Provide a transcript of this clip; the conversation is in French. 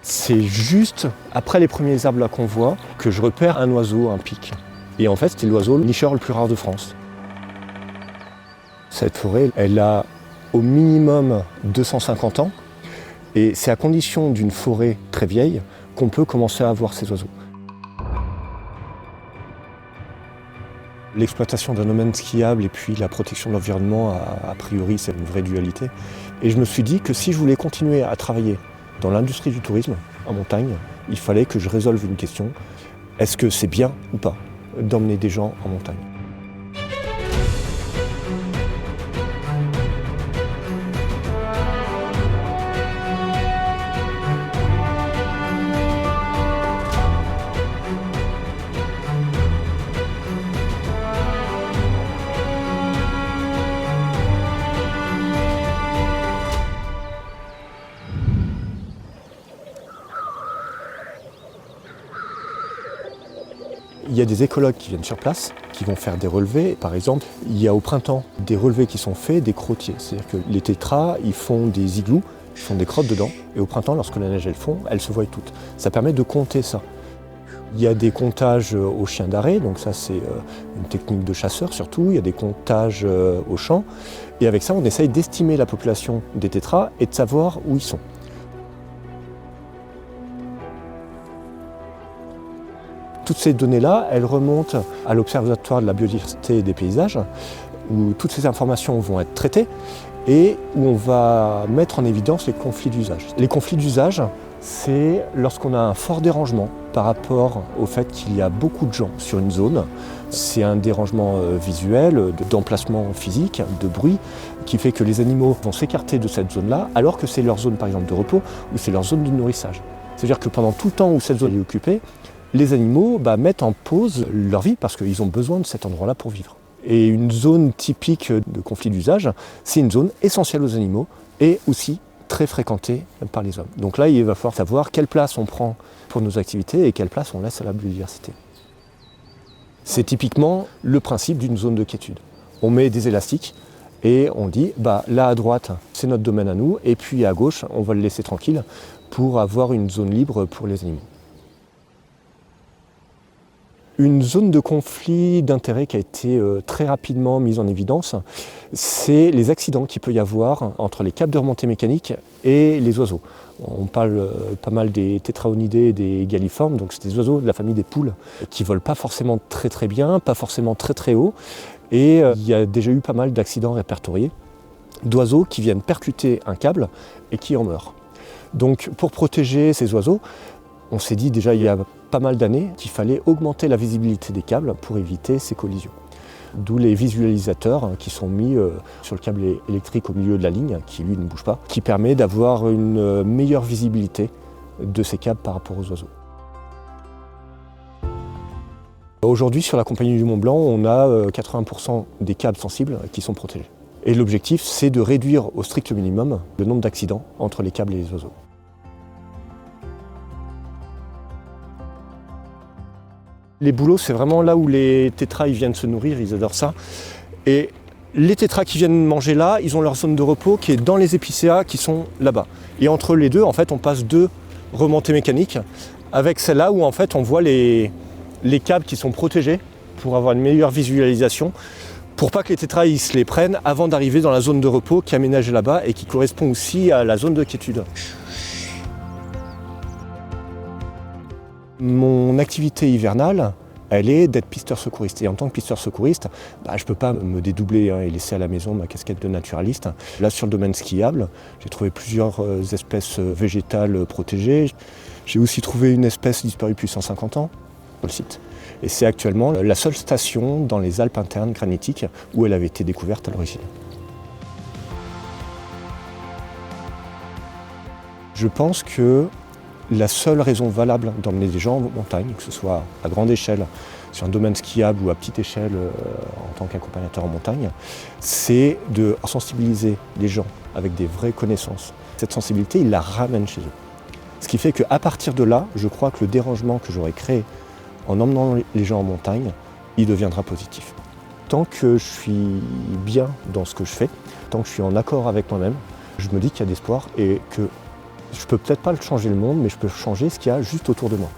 C'est juste après les premiers arbres là qu'on voit que je repère un oiseau, un pic. Et en fait, c'était l'oiseau nicheur le plus rare de France. Cette forêt, elle a au minimum 250 ans. Et c'est à condition d'une forêt très vieille qu'on peut commencer à voir ces oiseaux. L'exploitation d'un domaine skiable et puis la protection de l'environnement, a priori, c'est une vraie dualité. Et je me suis dit que si je voulais continuer à travailler dans l'industrie du tourisme en montagne, il fallait que je résolve une question. Est-ce que c'est bien ou pas d'emmener des gens en montagne ? Il y a des écologues qui viennent sur place, qui vont faire des relevés. Par exemple, il y a au printemps des relevés qui sont faits des crottiers. C'est-à-dire que les tétras, ils font des igloos, ils font des crottes dedans. Et au printemps, lorsque la neige elle fond, elles se voient toutes. Ça permet de compter ça. Il y a des comptages aux chiens d'arrêt, donc ça c'est une technique de chasseur surtout. Il y a des comptages aux champs. Et avec ça, on essaye d'estimer la population des tétras et de savoir où ils sont. Toutes ces données-là, elles remontent à l'Observatoire de la biodiversité et des paysages, où toutes ces informations vont être traitées et où on va mettre en évidence les conflits d'usage. Les conflits d'usage, c'est lorsqu'on a un fort dérangement par rapport au fait qu'il y a beaucoup de gens sur une zone. C'est un dérangement visuel, d'emplacement physique, de bruit, qui fait que les animaux vont s'écarter de cette zone-là, alors que c'est leur zone par exemple de repos ou c'est leur zone de nourrissage. C'est-à-dire que pendant tout le temps où cette zone est occupée, les animaux mettent en pause leur vie parce qu'ils ont besoin de cet endroit-là pour vivre. Et une zone typique de conflit d'usage, c'est une zone essentielle aux animaux et aussi très fréquentée par les hommes. Donc là, il va falloir savoir quelle place on prend pour nos activités et quelle place on laisse à la biodiversité. C'est typiquement le principe d'une zone de quiétude. On met des élastiques et on dit, là à droite, c'est notre domaine à nous, et puis à gauche, on va le laisser tranquille pour avoir une zone libre pour les animaux. Une zone de conflit d'intérêt qui a été très rapidement mise en évidence, c'est les accidents qu'il peut y avoir entre les câbles de remontée mécanique et les oiseaux. On parle pas mal des tétraonidés et des galliformes, donc c'est des oiseaux de la famille des poules qui ne volent pas forcément très bien, pas forcément très haut. Et il y a déjà eu pas mal d'accidents répertoriés d'oiseaux qui viennent percuter un câble et qui en meurent. Donc pour protéger ces oiseaux, on s'est dit déjà il y a pas mal d'années qu'il fallait augmenter la visibilité des câbles pour éviter ces collisions. D'où les visualisateurs qui sont mis sur le câble électrique au milieu de la ligne, qui lui ne bouge pas, qui permet d'avoir une meilleure visibilité de ces câbles par rapport aux oiseaux. Aujourd'hui sur la Compagnie du Mont Blanc, on a 80% des câbles sensibles qui sont protégés. Et l'objectif c'est de réduire au strict minimum le nombre d'accidents entre les câbles et les oiseaux. Les bouleaux, c'est vraiment là où les tétras ils viennent se nourrir, ils adorent ça. Et les tétras qui viennent manger là, ils ont leur zone de repos qui est dans les épicéas qui sont là-bas. Et entre les deux, en fait, on passe deux remontées mécaniques avec celle-là où en fait on voit les câbles qui sont protégés pour avoir une meilleure visualisation, pour pas que les tétras ils se les prennent avant d'arriver dans la zone de repos qui est aménagée là-bas et qui correspond aussi à la zone de quiétude. Mon activité hivernale, elle est d'être pisteur secouriste. Et en tant que pisteur secouriste, je ne peux pas me dédoubler et laisser à la maison ma casquette de naturaliste. Là, sur le domaine skiable, j'ai trouvé plusieurs espèces végétales protégées. J'ai aussi trouvé une espèce disparue depuis 150 ans sur le site. Et c'est actuellement la seule station dans les Alpes internes granitiques où elle avait été découverte à l'origine. Je pense que la seule raison valable d'emmener des gens en montagne, que ce soit à grande échelle, sur un domaine skiable ou à petite échelle en tant qu'accompagnateur en montagne, c'est de sensibiliser les gens avec des vraies connaissances. Cette sensibilité, ils la ramènent chez eux. Ce qui fait qu'à partir de là, je crois que le dérangement que j'aurais créé en emmenant les gens en montagne, il deviendra positif. Tant que je suis bien dans ce que je fais, tant que je suis en accord avec moi-même, je me dis qu'il y a d'espoir et que Je peux peut-être pas changer le monde, mais je peux changer ce qu'il y a juste autour de moi.